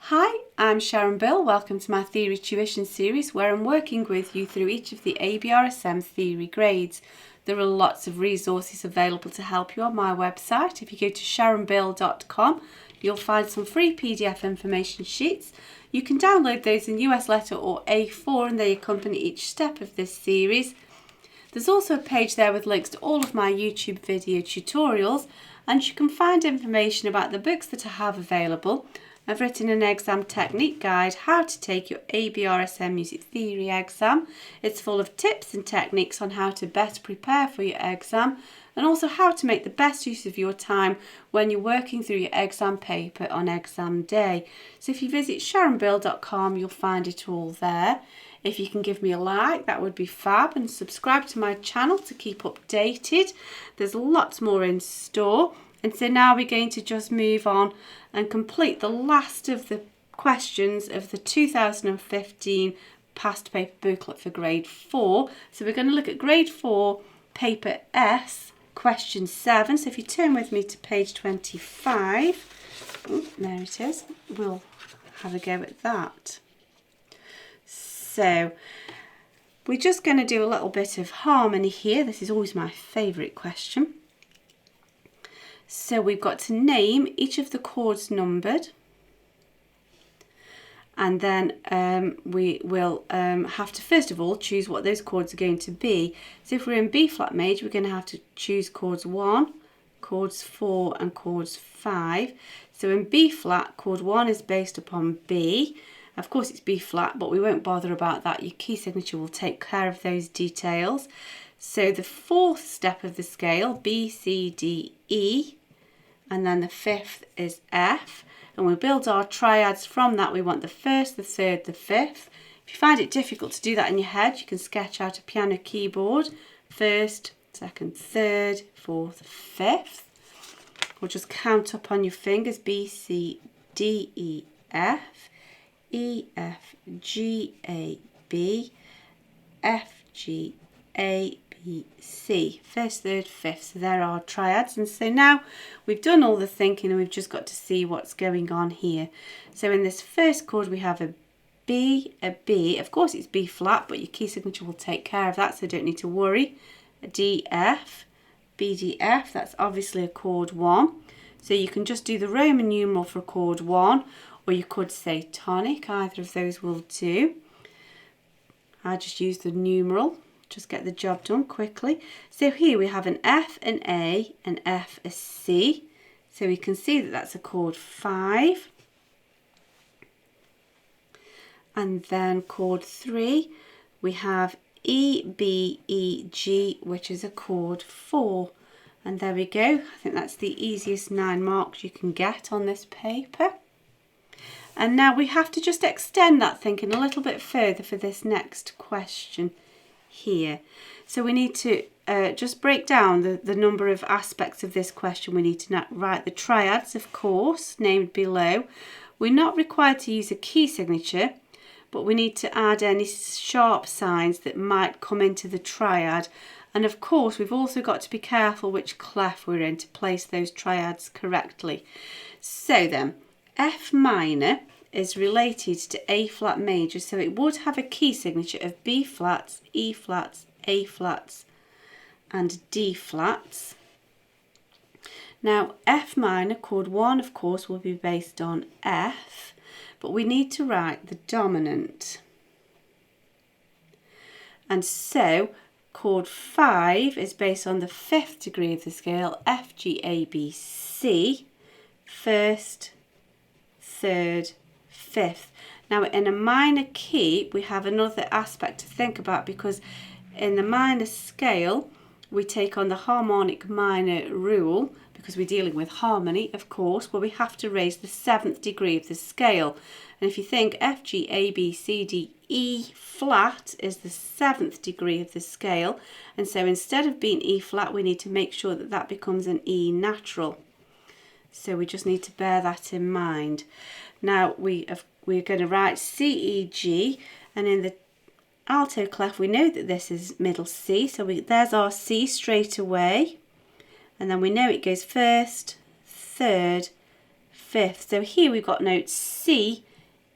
Hi, I'm Sharon Bill. Welcome to my Theory Tuition series where I'm working with you through each of the ABRSM Theory grades. There are lots of resources available to help you on my website. If you go to sharonbill.com, you'll find some free PDF information sheets. You can download those in US letter or A4 and they accompany each step of this series. There's also a page there with links to all of my YouTube video tutorials, and you can find information about the books that I have available. I've written an exam technique guide, how to take your ABRSM Music Theory Exam. It's full of tips and techniques on how to best prepare for your exam and also how to make the best use of your time when you're working through your exam paper on exam day. So if you visit sharonbill.com, you'll find it all there. If you can give me a like, that would be fab, and subscribe to my channel to keep updated. There's lots more in store. And so now we're going to just move on and complete the last of the questions of the 2015 past paper booklet for grade 4. So we're going to look at grade 4, paper S, question 7. So if you turn with me to page 25, there it is, we'll have a go at that. So we're just going to do a little bit of harmony here. This is always my favourite question. So we've got to name each of the chords numbered, and then we will have to first of all choose what those chords are going to be. So if we're in B flat major, we're going to have to choose chords 1, chords 4 and chords 5. So in B flat, chord 1 is based upon B. Of course it's B flat, but we won't bother about that. Your key signature will take care of those details. So the fourth step of the scale, B, C, D, E, and then the fifth is F. And we'll build our triads from that. We want the first, the third, the fifth. If you find it difficult to do that in your head, you can sketch out a piano keyboard. First, second, third, fourth, fifth. Or just count up on your fingers, B, C, D, E, F, E, F, G, A, B, F, G, A, B, C. First, third, fifth. So there are triads. And so now we've done all the thinking and we've just got to see what's going on here. So in this first chord we have a B, a B. Of course it's B flat, but your key signature will take care of that, so don't need to worry. A D, F, B, D, F. That's obviously a chord 1. So you can just do the Roman numeral for chord 1, or you could say tonic. Either of those will do. I just use the numeral. Just get the job done quickly. So here we have an F, an A, an F, a C. So we can see that that's a chord 5. And then chord 3, we have E, B, E, G, which is a chord 4. And there we go. I think that's the easiest 9 marks you can get on this paper. And now we have to just extend that thinking a little bit further for this next question here. So we need to just break down the number of aspects of this question. We need to write the triads, of course, named below. We're not required to use a key signature, but we need to add any sharp signs that might come into the triad. And of course, we've also got to be careful which clef we're in to place those triads correctly. So then, F minor is related to A flat major, so it would have a key signature of B flats, E flats, A flats and D flats. Now F minor, chord 1 of course will be based on F, but we need to write the dominant. And so chord 5 is based on the 5th degree of the scale, F, G, A, B, C, first, third, fifth. Now in a minor key we have another aspect to think about, because in the minor scale we take on the harmonic minor rule because we're dealing with harmony, of course, where we have to raise the 7th degree of the scale. And if you think F, G, A, B, C, D, E flat is the 7th degree of the scale, and so instead of being E flat we need to make sure that that becomes an E natural. So we just need to bear that in mind. Now we're going to write C, E, G, and in the alto clef we know that this is middle C, so there's our C straight away, and then we know it goes first, third, fifth. So here we've got notes C,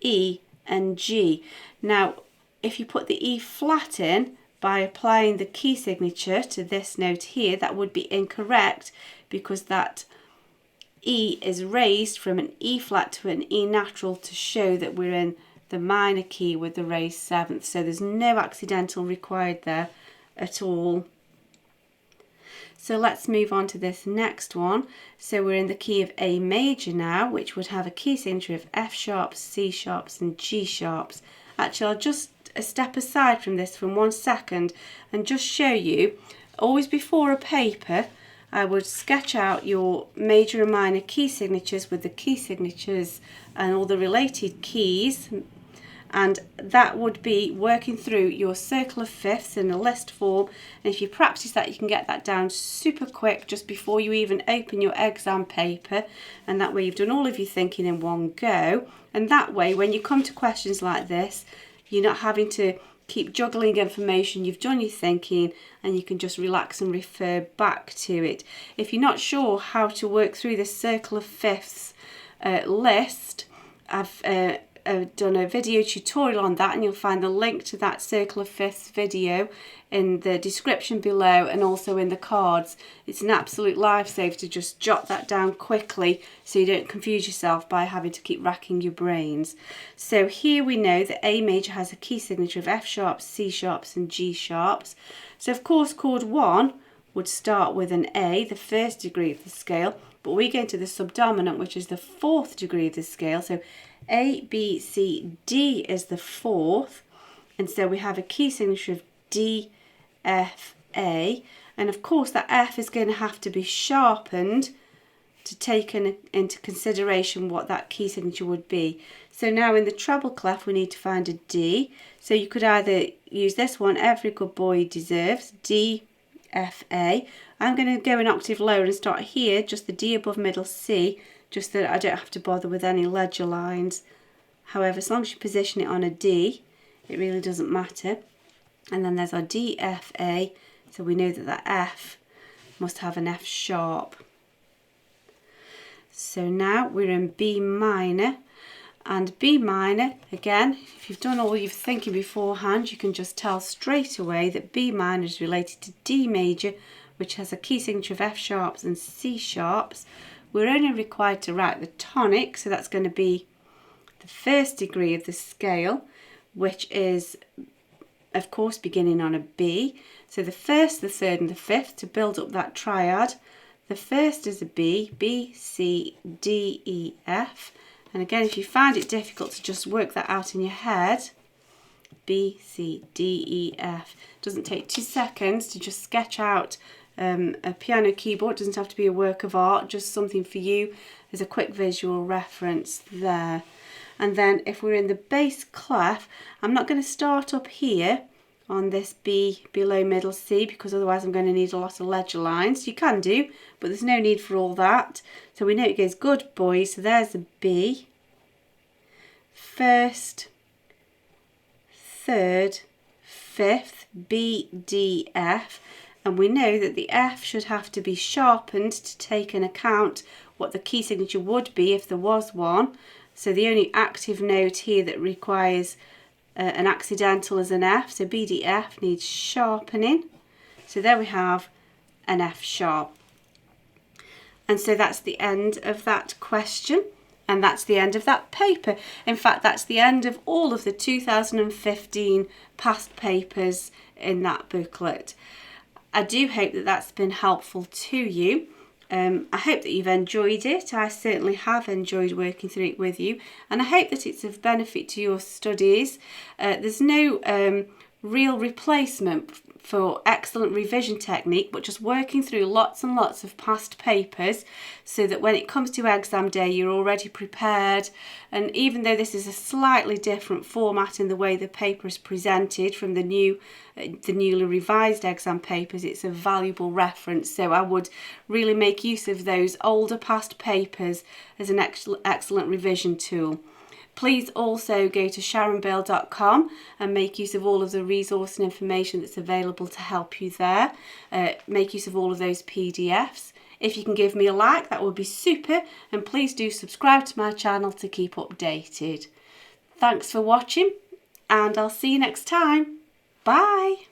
E and G. Now, if you put the E flat in by applying the key signature to this note here, that would be incorrect because that E is raised from an E flat to an E natural to show that we're in the minor key with the raised seventh. So there's no accidental required there at all. So let's move on to this next one. So we're in the key of A major now, which would have a key signature of F sharps, C sharps and G sharps. Actually, I'll just step aside from this for 1 second and just show you, always before a paper, I would sketch out your major and minor key signatures with the key signatures and all the related keys, and that would be working through your circle of fifths in a list form. And if you practice that, you can get that down super quick just before you even open your exam paper, and that way you've done all of your thinking in one go, and that way when you come to questions like this, you're not having to keep juggling information. You've done your thinking and you can just relax and refer back to it. If you're not sure how to work through this circle of fifths list, I've done a video tutorial on that, and you'll find the link to that circle of fifths video in the description below and also in the cards. It's an absolute lifesaver to just jot that down quickly so you don't confuse yourself by having to keep racking your brains. So here we know that A major has a key signature of F sharps, C sharps and G sharps. So of course chord 1 would start with an A, the first degree of the scale, but we go into the subdominant, which is the fourth degree of the scale. So A, B, C, D is the fourth, and so we have a key signature of D, F, A, and of course that F is going to have to be sharpened to take into consideration what that key signature would be. So now in the treble clef we need to find a D, so you could either use this one, Every Good Boy Deserves, D, F, A. I'm going to go an octave lower and start here, just the D above middle C, just that I don't have to bother with any ledger lines. However, as long as you position it on a D, it really doesn't matter. And then there's our D, F, A, so we know that that F must have an F sharp. So now we're in B minor, and B minor, again, if you've done all your thinking beforehand, you can just tell straight away that B minor is related to D major, which has a key signature of F sharps and C sharps. We're only required to write the tonic, so that's going to be the first degree of the scale, which is, of course, beginning on a B. So the first, the third and the fifth, to build up that triad. The first is a B, B, C, D, E, F. And again, if you find it difficult to just work that out in your head, B, C, D, E, F. It doesn't take 2 seconds to just sketch out a piano keyboard. It doesn't have to be a work of art, just something for you as a quick visual reference there. And then if we're in the bass clef, I'm not going to start up here on this B below middle C, because otherwise I'm going to need a lot of ledger lines. You can do, but there's no need for all that. So we know it goes good boy, so there's a B, first, third, fifth, B, D, F, and we know that the F should have to be sharpened to take into account what the key signature would be if there was one. So the only active note here that requires an accidental is an F, so B, D, F needs sharpening. So there we have an F sharp. And so that's the end of that question, and that's the end of that paper. In fact, that's the end of all of the 2015 past papers in that booklet. I do hope that that's been helpful to you. I hope that you've enjoyed it. I certainly have enjoyed working through it with you, and I hope that it's of benefit to your studies. There's no real replacement for excellent revision technique, but just working through lots and lots of past papers so that when it comes to exam day you're already prepared. And even though this is a slightly different format in the way the paper is presented from the newly revised exam papers, it's a valuable reference. So I would really make use of those older past papers as an excellent revision tool. Please also go to sharonbale.com and make use of all of the resource and information that's available to help you there. Make use of all of those PDFs. If you can give me a like, that would be super, and please do subscribe to my channel to keep updated. Thanks for watching, and I'll see you next time. Bye.